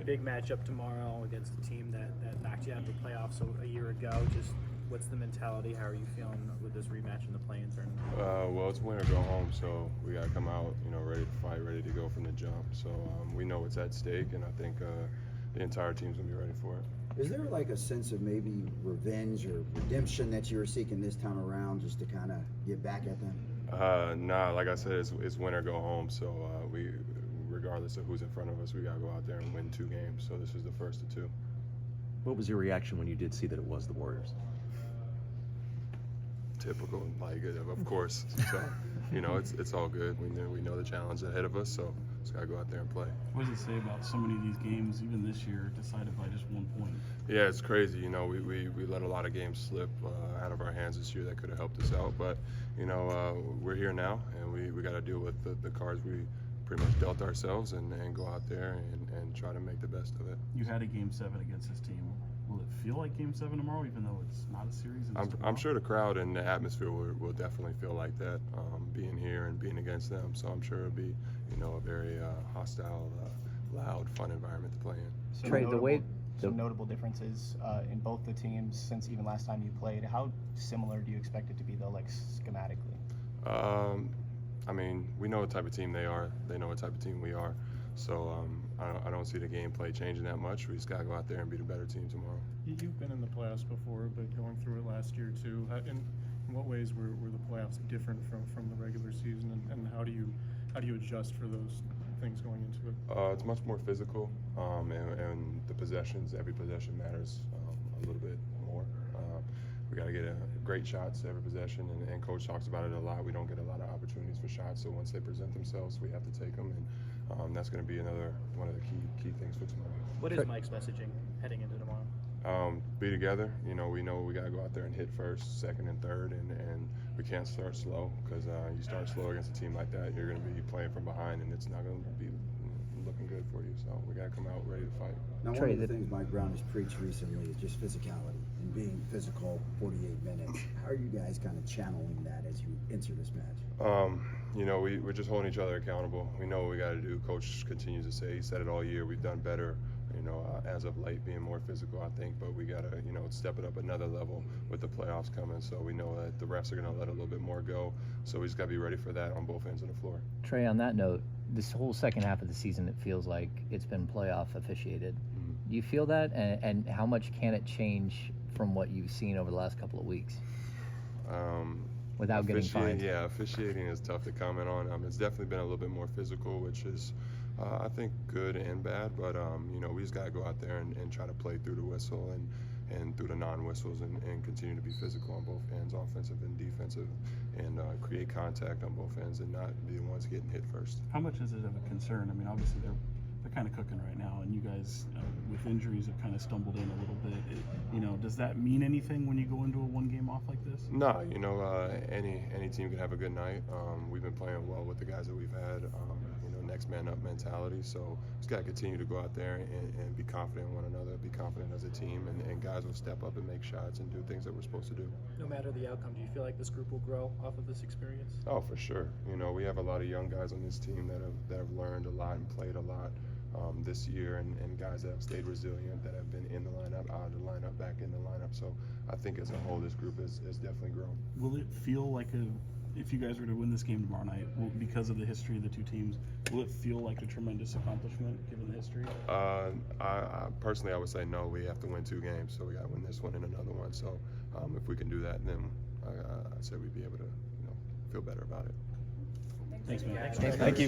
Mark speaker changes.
Speaker 1: big matchup tomorrow against a team that knocked you out of the playoffs a year ago. Just what's the mentality? How are you feeling with this rematch in the play-in tournament?
Speaker 2: Well, it's win or go home, so we got to come out, ready to fight, ready to go from the jump. So we know what's at stake, and I think the entire team's going to be ready for it.
Speaker 3: Is there like a sense of maybe revenge or redemption that you were seeking this time around just to kind of get back at them?
Speaker 2: Nah, like I said, it's win or go home. So regardless of who's in front of us, we got to go out there and win 2 games. So this is the first of 2.
Speaker 4: What was your reaction when you did see that it was the Warriors?
Speaker 2: Typical, of course. So, it's all good. We know the challenge ahead of us, so just gotta go out there and play.
Speaker 5: What does it say about so many of these games, even this year, decided by just 1 point?
Speaker 2: Yeah, it's crazy. We let a lot of games slip out of our hands this year that could have helped us out. But we're here now, and we got to deal with the cards we pretty much dealt ourselves, and go out there and try to make the best of it.
Speaker 5: You had a Game 7 against this team. Will it feel like Game 7 tomorrow, even though it's not a series?
Speaker 2: I'm sure the crowd and the atmosphere will definitely feel like that, being here and being against them. So I'm sure it'll be, a very hostile, loud, fun environment to play in.
Speaker 6: So
Speaker 7: Trey,
Speaker 6: some notable differences in both the teams since even last time you played. How similar do you expect it to be, though, like schematically?
Speaker 2: We know what type of team they are. They know what type of team we are. So I don't see the gameplay changing that much. We just got to go out there and be the better team tomorrow.
Speaker 8: You've been in the playoffs before, but going through it last year too. In what ways were the playoffs different from the regular season, and how do you adjust for those things going into it?
Speaker 2: It's much more physical, and the possessions. Every possession matters a little bit more. We got to get great shots every possession, and Coach talks about it a lot. We don't get a lot of opportunities for shots, so once they present themselves, we have to take them, and that's going to be another one of the key things for tomorrow.
Speaker 1: What is Mike's messaging heading into tomorrow?
Speaker 2: Be together. We know we got to go out there and hit first, second, and third, and we can't start slow, because you start slow against a team like that, you're going to be playing from behind, and it's not going to be looking good for you. So we got to come out ready to fight.
Speaker 3: Now, one of the things Mike Brown has preached recently is just physicality and being physical 48 minutes. How are you guys kind of channeling that as you enter this match?
Speaker 2: We're just holding each other accountable. We know what we got to do. Coach continues to say, he said it all year, we've done better, as of late, being more physical, I think, but we got to, step it up another level with the playoffs coming. So we know that the refs are going to let a little bit more go. So we just got to be ready for that on both ends of the floor.
Speaker 7: Trey, on that note, this whole second half of the season, it feels like it's been playoff officiated. Mm-hmm. Do you feel that? And how much can it change from what you've seen over the last couple of weeks? Without getting fined?
Speaker 2: Yeah, officiating is tough to comment on. It's definitely been a little bit more physical, which is, I think, good and bad. But, we just got to go out there and try to play through the whistle and through the non-whistles and continue to be physical on both ends, offensive and defensive, and create contact on both ends and not be the ones getting hit first.
Speaker 5: How much is it of a concern? Obviously they're kind of cooking right now, and you guys with injuries have kind of stumbled in a little bit. Does that mean anything when you go into a 1-game off like this?
Speaker 2: No, any team can have a good night. We've been playing well with the guys that we've had. Next man up mentality. So just got to continue to go out there and be confident in one another, be confident as a team, and guys will step up and make shots and do things that we're supposed to do.
Speaker 1: No matter the outcome, do you feel like this group will grow off of this experience?
Speaker 2: Oh, for sure. We have a lot of young guys on this team that have learned a lot and played a lot this year, and guys that have stayed resilient, that have been in the lineup, out of the lineup, back in the lineup. So I think as a whole, this group has definitely grown. Will
Speaker 5: it feel like if you guys were to win this game tomorrow night, because of the history of the two teams, will it feel like a tremendous accomplishment given the history?
Speaker 2: I personally, I would say no. We have to win 2 games, so we got to win this one and another one. So if we can do that, then I'd say we'd be able to feel better about it.
Speaker 5: Thanks, man.
Speaker 7: Thank you.